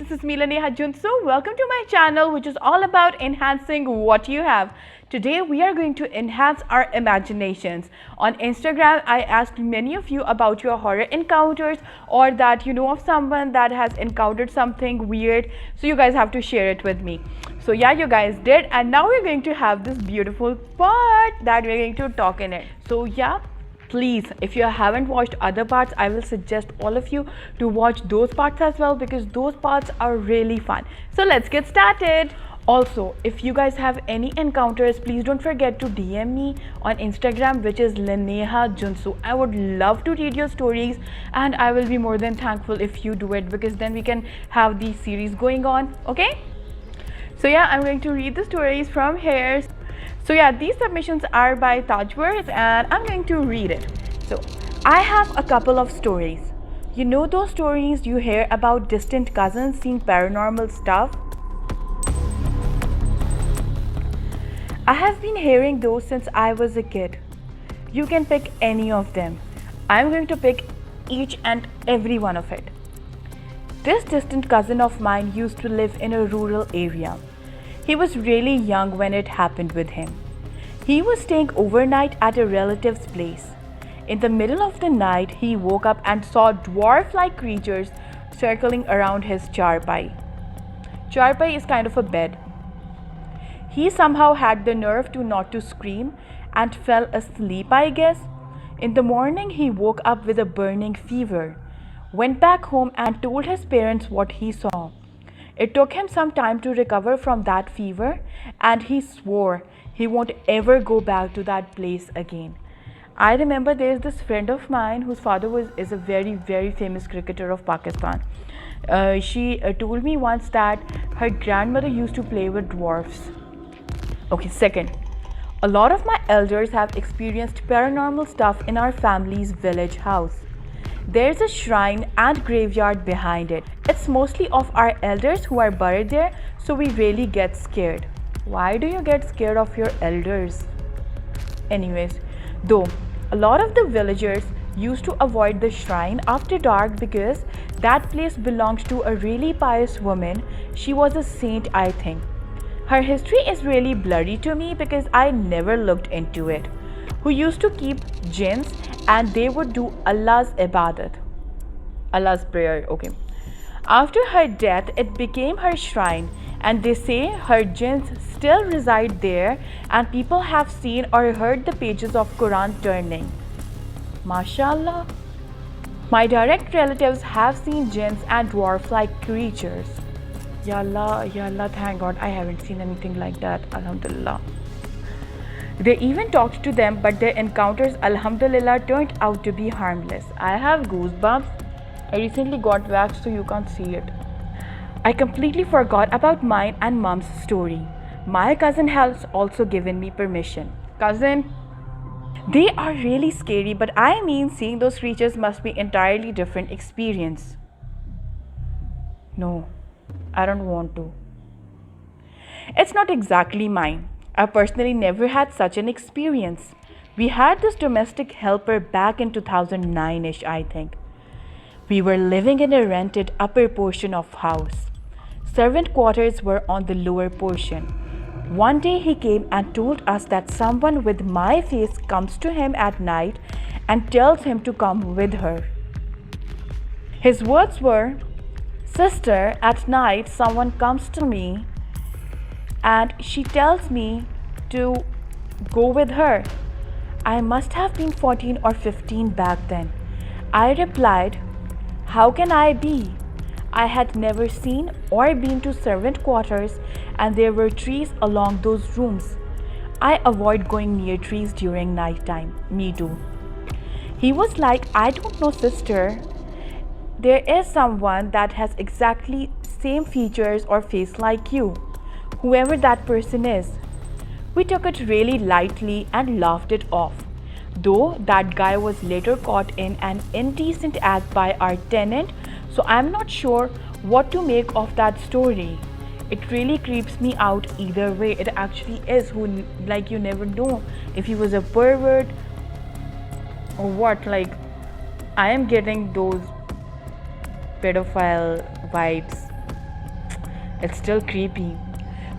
this is me Laneha Junsu. Welcome to my channel, which is all about enhancing what you have. Today we are going to enhance our imaginations. On Instagram, I asked many of you about your horror encounters, or that you know of someone that has encountered something weird. So you guys have to share it with me. So yeah, you guys did, and now we're going to have this beautiful part that we're going to talk in it. So yeah, please, if you haven't watched other parts, I will suggest all of you to watch those parts as well, because those parts are really fun. So let's get started. Also, if you guys have any encounters, please don't forget to DM me on Instagram, which is Laneha Junsu. I would love to read your stories, and I will be more than thankful if you do it, because then we can have the series going on. Okay, so yeah, I'm going to read the stories from here. So yeah, these submissions are by Tajworth, and I'm going to read it. So I have a couple of stories. You know those stories you hear about distant cousins seeing paranormal stuff? I have been hearing those since I was a kid. You can pick any of them. I'm going to pick each and every one of it. This distant cousin of mine used to live in a rural area. He was really young when it happened with him. He was staying overnight at a relative's place. In the middle of the night, he woke up and saw dwarf-like creatures circling around his charpai. Charpai is kind of a bed. He somehow had the nerve to not to scream and fell asleep, I guess. In the morning, he woke up with a burning fever, went back home and told his parents what he saw. It took him some time to recover from that fever, and he swore he won't ever go back to that place again. I remember there's this friend of mine whose father is a very famous cricketer of Pakistan. She told me once that her grandmother used to play with dwarfs. Okay, second, a lot of my elders have experienced paranormal stuff in our family's village house. There's a shrine and graveyard behind it. It's mostly of our elders who are buried there, so we really get scared. Why do you get scared of your elders? Anyways, though, a lot of the villagers used to avoid the shrine after dark because that place belonged to a really pious woman. She was a saint, I think. Her history is really blurry to me because I never looked into it. Who used to keep jinns, and they would do Allah's ibadat, Allah's prayer. Okay. After her death, it became her shrine, and they say her jinns still reside there, and people have seen or heard the pages of Quran turning. MashaAllah. My direct relatives have seen jinns and dwarf-like creatures. Ya Allah, thank God I haven't seen anything like that. Alhamdulillah. They even talked to them, but their encounters, alhamdulillah, turned out to be harmless. I have goosebumps. I recently got waxed, so you can't see it. I completely forgot about mine and mom's story. My cousin has also given me permission. Cousin, they are really scary, but I mean, seeing those creatures must be entirely different experience. No, I don't want to. It's not exactly mine. I personally never had such an experience. We had this domestic helper back in 2009-ish, I think. We were living in a rented upper portion of house. Servant quarters were on the lower portion. One day he came and told us that someone with my face comes to him at night and tells him to come with her. His words were, "Sister, at night someone comes to me and she tells me to go with her." I must have been 14 or 15 back then. I replied, "How can I be? I had never seen or been to servant quarters, and there were trees along those rooms. I avoid going near trees during night time." Me too. He was like, "I don't know, sister. There is someone that has exactly same features or face like you, whoever that person is." We took it really lightly and laughed it off, though that guy was later caught in an indecent act by our tenant, so I'm not sure what to make of that story. It really creeps me out either way. It actually is, like, you never know if he was a pervert or what. Like, I am getting those pedophile vibes. It's still creepy.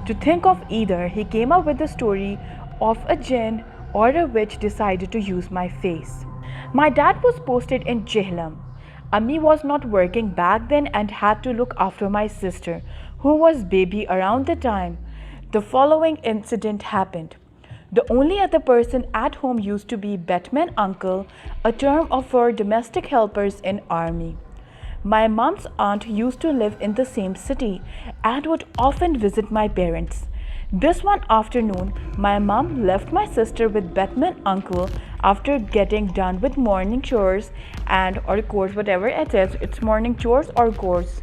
To think of either, he came up with the story of a jinn or a witch decided to use my face. My dad was posted in Jehlam. Ammi was not working back then and had to look after my sister, who was baby around the time the following incident happened. The only other person at home used to be Batman uncle, a term for domestic helpers in army. My mom's aunt used to live in the same city and would often visit my parents. This one afternoon, my mom left my sister with Batman uncle after getting done with morning chores and or chores, whatever it is. It's morning chores or chores.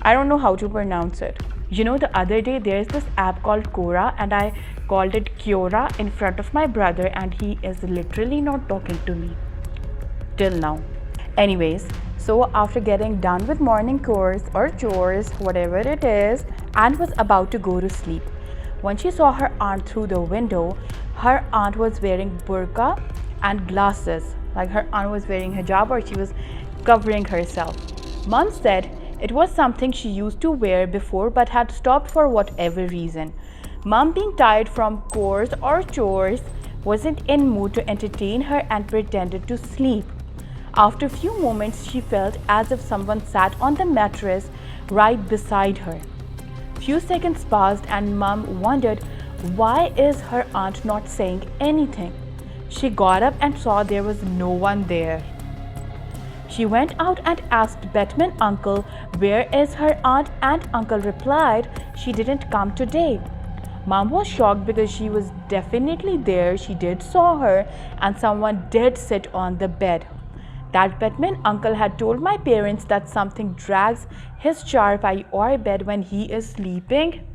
I don't know how to pronounce it. You know, the other day there's this app called Quora and I called it Quora in front of my brother and he is literally not talking to me till now. Anyways, so after getting done with morning chores or chores, whatever it is, and was about to go to sleep, when she saw her aunt through the window, her aunt was wearing burqa and glasses. Like her aunt was wearing hijab or she was covering herself. Mom said it was something she used to wear before but had stopped for whatever reason. Mom, being tired from chores or chores, wasn't in mood to entertain her and pretended to sleep. After a few moments, she felt as if someone sat on the mattress right beside her. Few seconds passed and Mom wondered why is her aunt not saying anything. She got up and saw there was no one there. She went out and asked Batman uncle where is her aunt, and uncle replied she didn't come today. Mom was shocked because she was definitely there. She did saw her and someone did sit on the bed. That Batman uncle had told my parents that something drags his charpai or bed when he is sleeping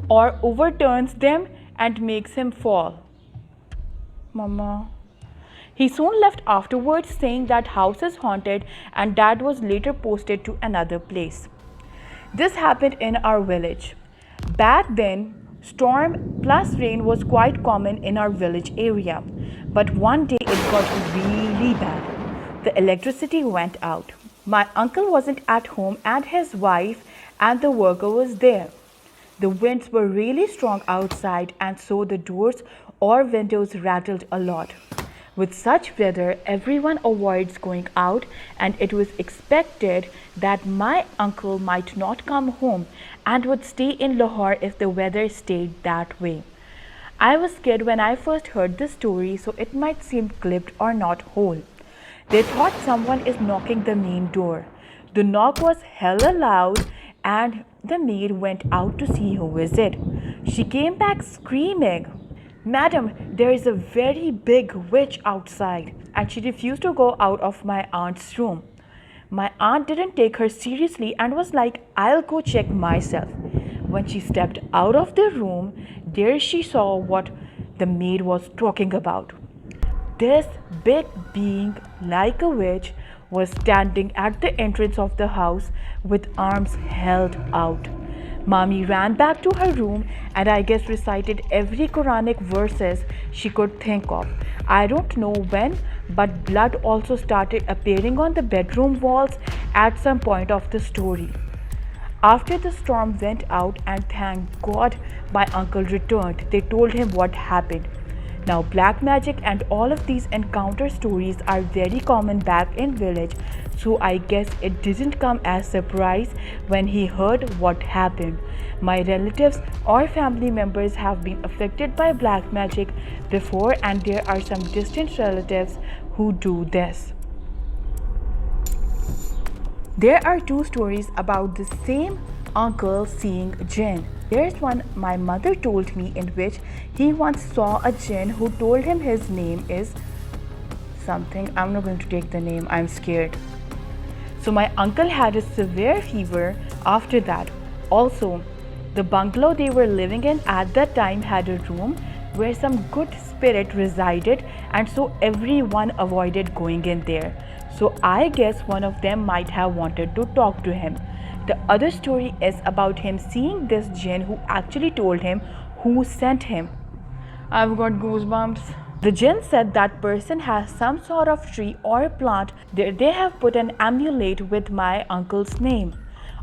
or overturns them and makes him fall. Mama. He soon left afterwards saying that house is haunted and Dad was later posted to another place. This happened in our village. Back then, storm plus rain was quite common in our village area. But one day it got really bad. The electricity went out. My uncle wasn't at home and his wife and the worker was there. The winds were really strong outside and so the doors or windows rattled a lot. With such weather, everyone avoids going out and it was expected that my uncle might not come home and would stay in Lahore if the weather stayed that way. I was scared when I first heard this story, so it might seem clipped or not whole. They thought someone is knocking the main door. The knock was hella loud and the maid went out to see who is it. She came back screaming, "Madam, there is a very big witch outside," and she refused to go out of my aunt's room. My aunt didn't take her seriously and was like, "I'll go check myself." When she stepped out of the room, there she saw what the maid was talking about. This big being, like a witch, was standing at the entrance of the house with arms held out. Mommy ran back to her room and I guess recited every Quranic verses she could think of. I don't know when, but blood also started appearing on the bedroom walls at some point of the story. After the storm went out and thank God my uncle returned, they told him what happened. Now black magic and all of these encounter stories are very common back in village, so I guess it didn't come as surprise when he heard what happened. My relatives or family members have been affected by black magic before and there are some distant relatives who do this. There are two stories about the same uncle seeing jinn. There's one my mother told me in which he once saw a jinn who told him his name is something. I'm not going to take the name, I'm scared. So my uncle had a severe fever after that. Also, the bungalow they were living in at that time had a room where some good spirit resided and so everyone avoided going in there. So I guess one of them might have wanted to talk to him. The other story is about him seeing this jinn who actually told him who sent him. I've got goosebumps. The jinn said that person has some sort of tree or plant. They have put an amulet with my uncle's name.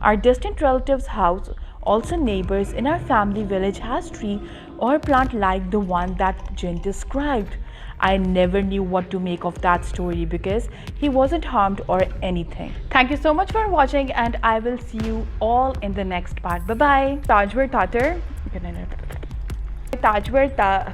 Our distant relative's house, also neighbors in our family village, has tree or plant like the one that Jin described. I never knew what to make of that story because he wasn't harmed or anything. Thank you so much for watching, and I will see you all in the next part. Bye bye. Tajwer Tatar. Tajwer Ta.